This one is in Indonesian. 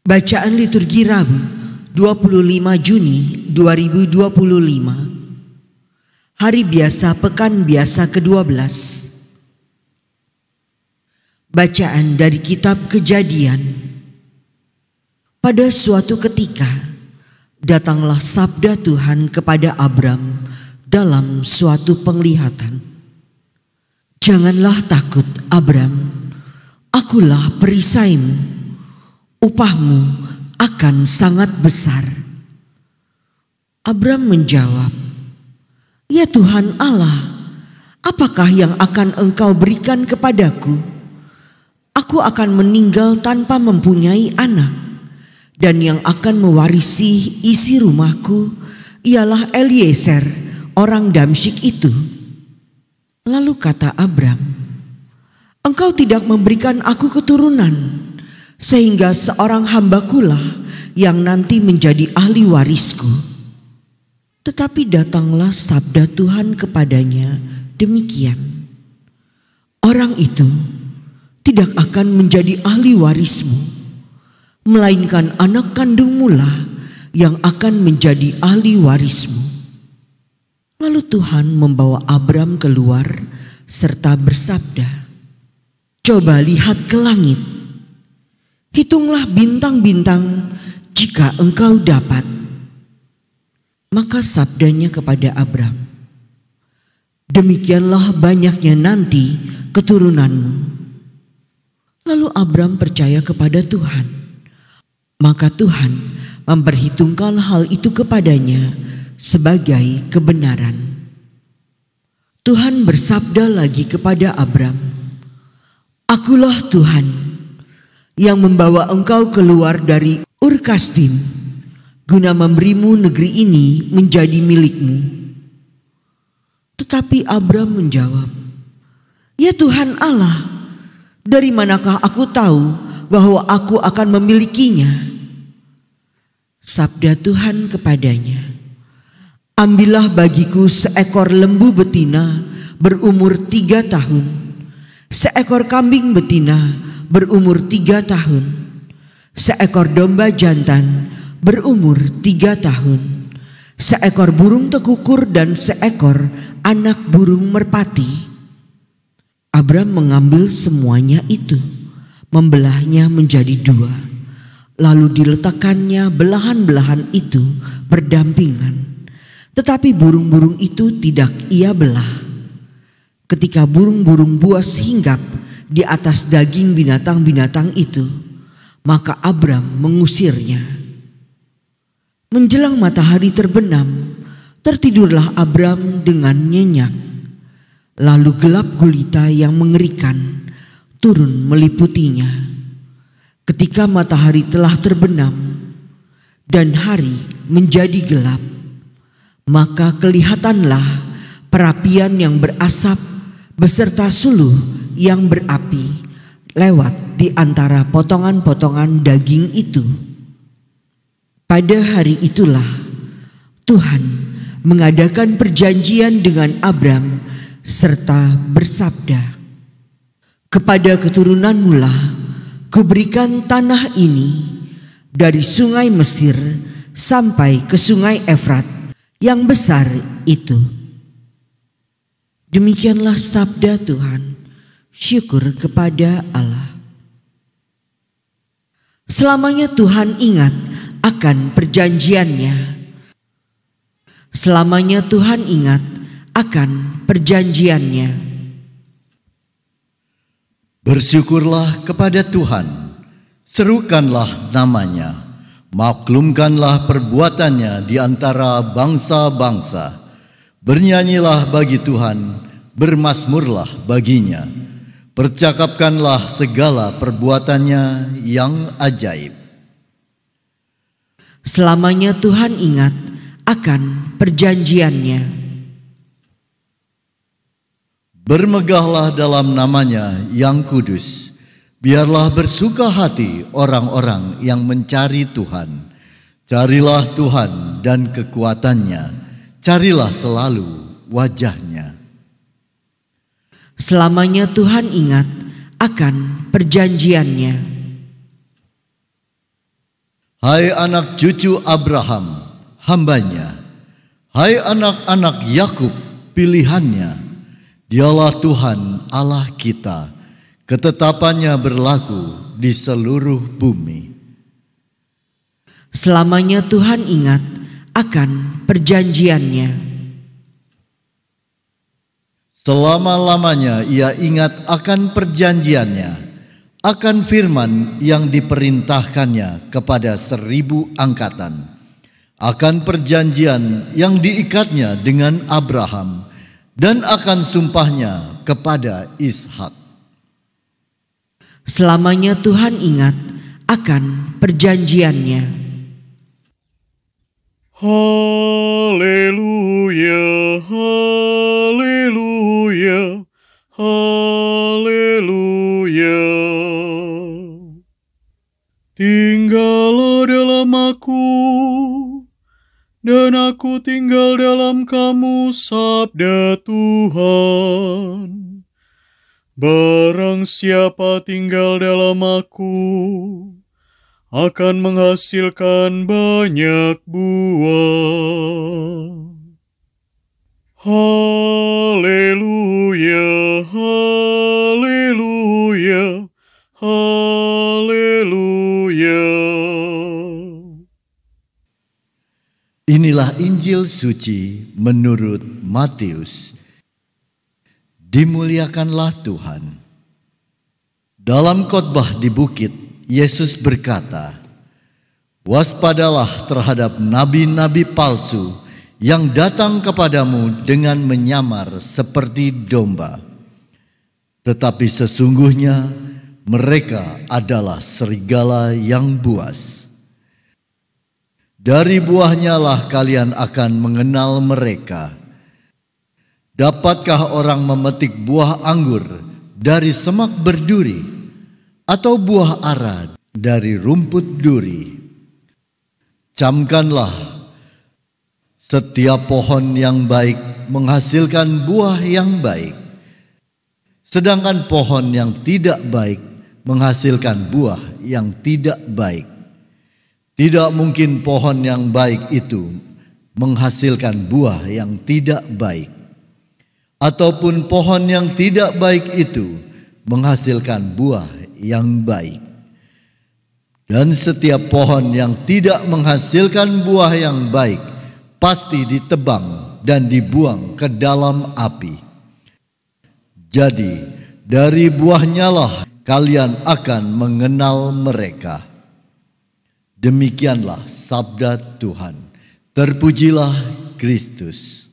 Bacaan liturgi Rabu 25 Juni 2025. Hari biasa pekan biasa ke-12. Bacaan dari kitab Kejadian. Pada suatu ketika datanglah sabda Tuhan kepada Abram dalam suatu penglihatan. Janganlah takut, Abram, akulah perisaimu. Upahmu akan sangat besar. Abram menjawab, ya Tuhan Allah, apakah yang akan Engkau berikan kepadaku? Aku akan meninggal tanpa mempunyai anak, dan yang akan mewarisi isi rumahku ialah Eliezer, orang Damsyik itu. Lalu kata Abram, Engkau tidak memberikan aku keturunan, sehingga seorang hambakulah yang nanti menjadi ahli warisku. Tetapi datanglah sabda Tuhan kepadanya demikian, orang itu tidak akan menjadi ahli warismu, melainkan anak kandungmu lah yang akan menjadi ahli warismu. Lalu Tuhan membawa Abram keluar serta bersabda, coba lihat ke langit, hitunglah bintang-bintang jika engkau dapat. Maka sabdanya kepada Abram, demikianlah banyaknya nanti keturunanmu. Lalu Abram percaya kepada Tuhan. Maka Tuhan memperhitungkan hal itu kepadanya sebagai kebenaran. Tuhan bersabda lagi kepada Abram, akulah Tuhan yang membawa engkau keluar dari Ur Kasdim, guna memberimu negeri ini menjadi milikmu. Tetapi Abram menjawab, ya Tuhan Allah, dari manakah aku tahu bahwa aku akan memilikinya? Sabda Tuhan kepadanya, ambillah bagiku seekor lembu betina berumur 3 tahun, seekor kambing betina berumur 3 tahun, seekor domba jantan berumur 3 tahun, seekor burung tekukur dan seekor anak burung merpati. Abram mengambil semuanya itu, membelahnya menjadi 2, lalu diletakkannya belahan-belahan itu berdampingan. Tetapi burung-burung itu tidak ia belah. Ketika burung-burung buas hinggap di atas daging binatang-binatang itu, maka Abram mengusirnya. Menjelang matahari terbenam, tertidurlah Abram dengan nyenyak. Lalu gelap gulita yang mengerikan turun meliputinya. Ketika matahari telah terbenam dan hari menjadi gelap, maka kelihatanlah perapian yang berasap beserta suluh yang berapi lewat di antara potongan-potongan daging itu. Pada hari itulah Tuhan mengadakan perjanjian dengan Abram serta bersabda, kepada keturunanmu lah kuberikan tanah ini, dari sungai Mesir sampai ke sungai Efrat yang besar itu. Demikianlah sabda Tuhan. Syukur kepada Allah. Selamanya Tuhan ingat akan perjanjiannya. Selamanya Tuhan ingat akan perjanjiannya. Bersyukurlah kepada Tuhan, serukanlah namanya, maklumkanlah perbuatannya di antara bangsa-bangsa. Bernyanyilah bagi Tuhan, bermazmurlah baginya. Percakapkanlah segala perbuatannya yang ajaib. Selamanya Tuhan ingat akan perjanjiannya. Bermegahlah dalam namanya yang kudus. Biarlah bersuka hati orang-orang yang mencari Tuhan. Carilah Tuhan dan kekuatannya. Carilah selalu wajahnya. Selamanya Tuhan ingat akan perjanjiannya. Hai anak cucu Abraham, hambanya. Hai anak-anak Yakub, pilihannya. Dialah Tuhan Allah kita, ketetapannya berlaku di seluruh bumi. Selamanya Tuhan ingat akan perjanjiannya. Selama-lamanya ia ingat akan perjanjiannya, akan firman yang diperintahkannya kepada 1000 angkatan, akan perjanjian yang diikatnya dengan Abraham, dan akan sumpahnya kepada Ishak. Selamanya Tuhan ingat akan perjanjiannya. Haleluya, haleluya, haleluya. Tinggallah dalam aku, dan aku tinggal dalam kamu, sabda Tuhan. Barang siapa tinggal dalam aku, akan menghasilkan banyak buah. Haleluya, haleluya, haleluya. Inilah Injil suci menurut Matius. Dimuliakanlah Tuhan. Dalam khotbah di bukit, Yesus berkata, "Waspadalah terhadap nabi-nabi palsu yang datang kepadamu dengan menyamar seperti domba. Tetapi sesungguhnya mereka adalah serigala yang buas. Dari buahnya lah kalian akan mengenal mereka. Dapatkah orang memetik buah anggur dari semak berduri, atau buah ara dari rumput duri? Camkanlah, setiap pohon yang baik menghasilkan buah yang baik, sedangkan pohon yang tidak baik menghasilkan buah yang tidak baik. Tidak mungkin pohon yang baik itu menghasilkan buah yang tidak baik, ataupun pohon yang tidak baik itu menghasilkan buah yang baik. Dan setiap pohon yang tidak menghasilkan buah yang baik pasti ditebang dan dibuang ke dalam api. Jadi dari buahnya lah kalian akan mengenal mereka." Demikianlah sabda Tuhan. Terpujilah Kristus.